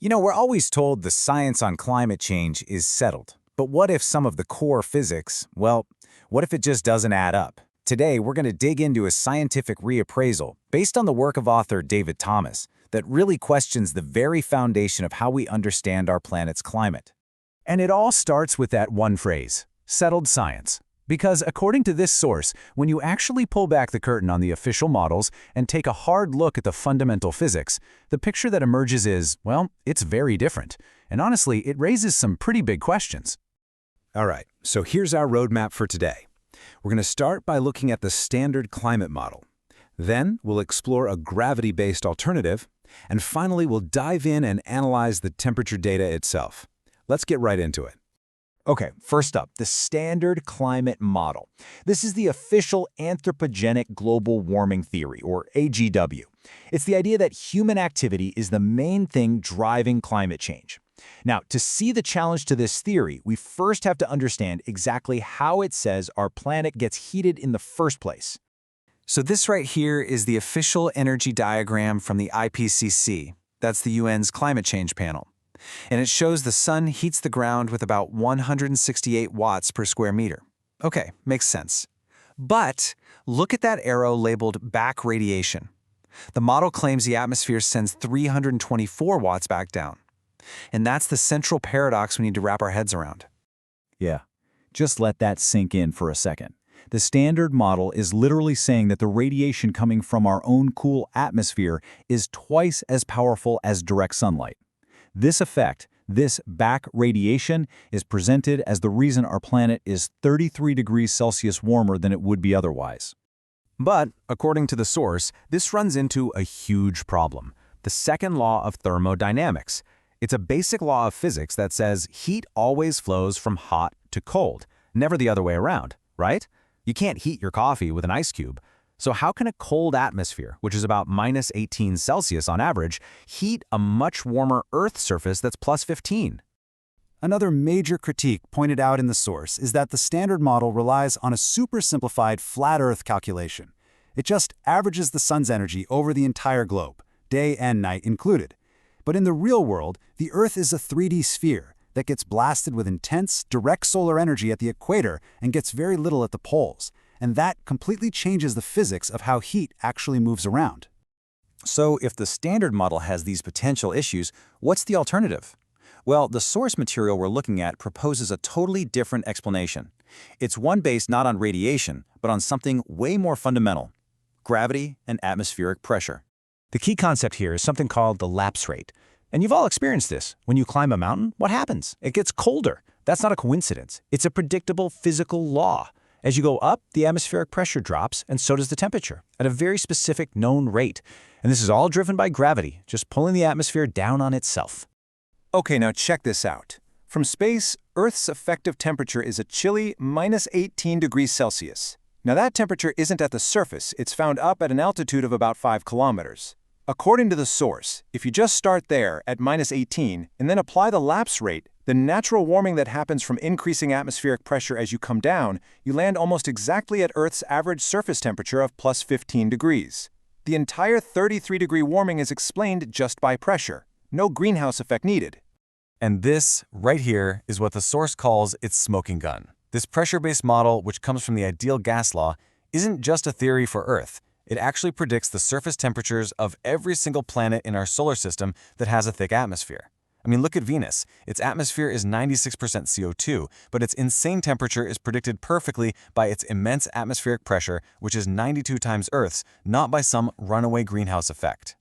We're always told the science on climate change is settled. But what if some of the core physics, what if it just doesn't add up? Today, we're going to dig into a scientific reappraisal based on the work of author David Thomas that really questions the very foundation of how we understand our planet's climate. And it all starts with that one phrase, settled science. Because according to this source, when you actually pull back the curtain on the official models and take a hard look at the fundamental physics, the picture that emerges is, it's very different. And honestly, it raises some pretty big questions. All right, so here's our roadmap for today. We're going to start by looking at the standard climate model. Then we'll explore a gravity-based alternative. And finally, we'll dive in and analyze the temperature data itself. Let's get right into it. Okay, first up, the standard climate model. This is the official anthropogenic global warming theory, or AGW. It's the idea that human activity is the main thing driving climate change. Now, to see the challenge to this theory, we first have to understand exactly how it says our planet gets heated in the first place. So this right here is the official energy diagram from the IPCC. That's the UN's climate change panel. And it shows the sun heats the ground with about 168 watts per square meter. Okay, makes sense. But look at that arrow labeled back radiation. The model claims the atmosphere sends 324 watts back down. And that's the central paradox we need to wrap our heads around. Yeah, just let that sink in for a second. The standard model is literally saying that the radiation coming from our own cool atmosphere is twice as powerful as direct sunlight. This effect, this back radiation, is presented as the reason our planet is 33 degrees Celsius warmer than it would be otherwise. But, according to the source, this runs into a huge problem, the second law of thermodynamics. It's a basic law of physics that says heat always flows from hot to cold, never the other way around, right? You can't heat your coffee with an ice cube. So how can a cold atmosphere, which is about minus 18 Celsius on average, heat a much warmer Earth surface that's plus 15? Another major critique pointed out in the source is that the standard model relies on a super simplified flat Earth calculation. It just averages the sun's energy over the entire globe, day and night included. But in the real world, the Earth is a 3D sphere that gets blasted with intense, direct solar energy at the equator and gets very little at the poles. And that completely changes the physics of how heat actually moves around. So if the standard model has these potential issues, what's the alternative? Well, the source material we're looking at proposes a totally different explanation. It's one based not on radiation, but on something way more fundamental: gravity and atmospheric pressure. The key concept here is something called the lapse rate. And you've all experienced this. When you climb a mountain, what happens? It gets colder. That's not a coincidence. It's a predictable physical law. As you go up, the atmospheric pressure drops, and so does the temperature, at a very specific known rate. And this is all driven by gravity, just pulling the atmosphere down on itself. Okay, now check this out. From space, Earth's effective temperature is a chilly minus 18 degrees Celsius. Now that temperature isn't at the surface, it's found up at an altitude of about 5 kilometers. According to the source, if you just start there at minus 18 and then apply the lapse rate, the natural warming that happens from increasing atmospheric pressure as you come down, you land almost exactly at Earth's average surface temperature of plus 15 degrees. The entire 33-degree warming is explained just by pressure. No greenhouse effect needed. And this, right here, is what the source calls its smoking gun. This pressure-based model, which comes from the ideal gas law, isn't just a theory for Earth. It actually predicts the surface temperatures of every single planet in our solar system that has a thick atmosphere. I mean, look at Venus. Its atmosphere is 96% CO2, but its insane temperature is predicted perfectly by its immense atmospheric pressure, which is 92 times Earth's, not by some runaway greenhouse effect.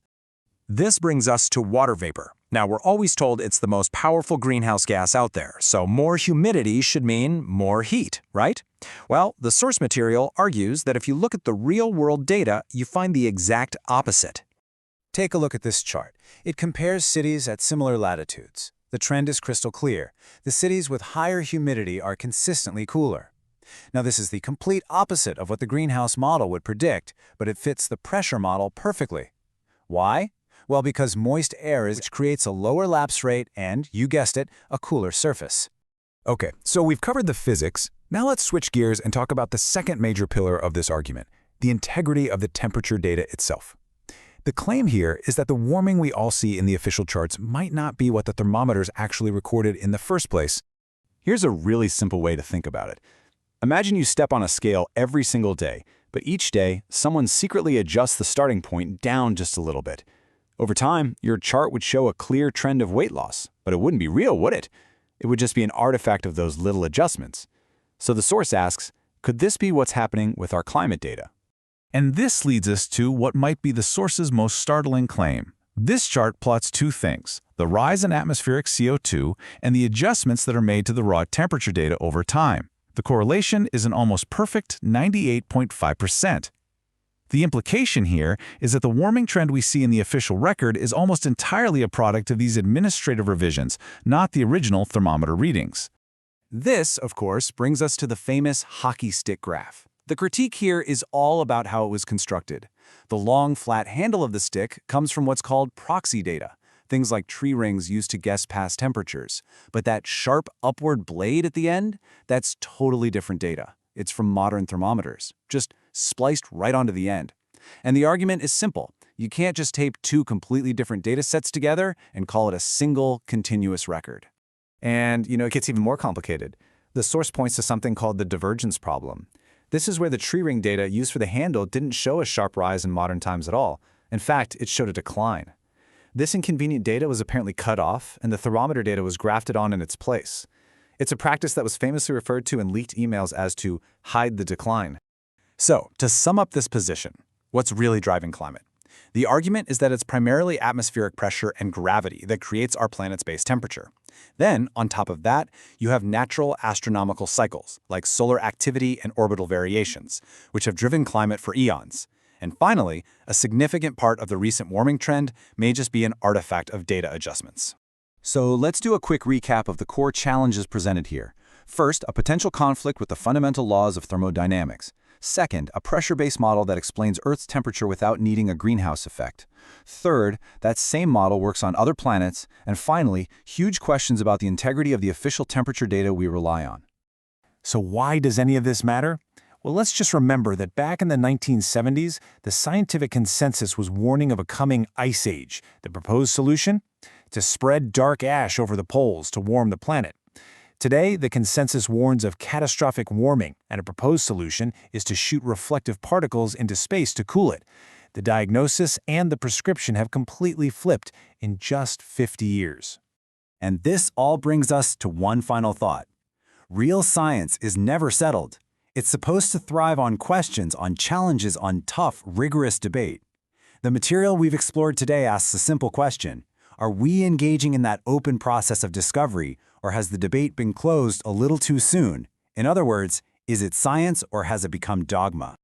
This brings us to water vapor. Now, we're always told it's the most powerful greenhouse gas out there, so more humidity should mean more heat, right? Well, the source material argues that if you look at the real-world data, you find the exact opposite. Take a look at this chart. It compares cities at similar latitudes. The trend is crystal clear. The cities with higher humidity are consistently cooler. Now, this is the complete opposite of what the greenhouse model would predict, but it fits the pressure model perfectly. Why? Well, because moist air which creates a lower lapse rate and, you guessed it, a cooler surface. Okay, so we've covered the physics. Now let's switch gears and talk about the second major pillar of this argument, the integrity of the temperature data itself. The claim here is that the warming we all see in the official charts might not be what the thermometers actually recorded in the first place. Here's a really simple way to think about it. Imagine you step on a scale every single day, but each day, someone secretly adjusts the starting point down just a little bit. Over time, your chart would show a clear trend of weight loss, but it wouldn't be real, would it? It would just be an artifact of those little adjustments. So the source asks, could this be what's happening with our climate data? And this leads us to what might be the source's most startling claim. This chart plots two things: the rise in atmospheric CO2 and the adjustments that are made to the raw temperature data over time. The correlation is an almost perfect 98.5%. The implication here is that the warming trend we see in the official record is almost entirely a product of these administrative revisions, not the original thermometer readings. This, of course, brings us to the famous hockey stick graph. The critique here is all about how it was constructed. The long, flat handle of the stick comes from what's called proxy data, things like tree rings used to guess past temperatures. But that sharp upward blade at the end, that's totally different data. It's from modern thermometers, just spliced right onto the end. And the argument is simple. You can't just tape two completely different data sets together and call it a single, continuous record. And, it gets even more complicated. The source points to something called the divergence problem. This is where the tree ring data used for the handle didn't show a sharp rise in modern times at all. In fact, it showed a decline. This inconvenient data was apparently cut off, and the thermometer data was grafted on in its place. It's a practice that was famously referred to in leaked emails as to hide the decline. So, to sum up this position, what's really driving climate? The argument is that it's primarily atmospheric pressure and gravity that creates our planet's base temperature. Then, on top of that, you have natural astronomical cycles, like solar activity and orbital variations, which have driven climate for eons. And finally, a significant part of the recent warming trend may just be an artifact of data adjustments. So let's do a quick recap of the core challenges presented here. First, a potential conflict with the fundamental laws of thermodynamics. Second, a pressure-based model that explains Earth's temperature without needing a greenhouse effect. Third, that same model works on other planets. And finally, huge questions about the integrity of the official temperature data we rely on. So why does any of this matter? Well, let's just remember that back in the 1970s, the scientific consensus was warning of a coming ice age. The proposed solution? To spread dark ash over the poles to warm the planet. Today, the consensus warns of catastrophic warming, and a proposed solution is to shoot reflective particles into space to cool it. The diagnosis and the prescription have completely flipped in just 50 years. And this all brings us to one final thought. Real science is never settled. It's supposed to thrive on questions, on challenges, on tough, rigorous debate. The material we've explored today asks a simple question. Are we engaging in that open process of discovery, or has the debate been closed a little too soon? In other words, is it science or has it become dogma?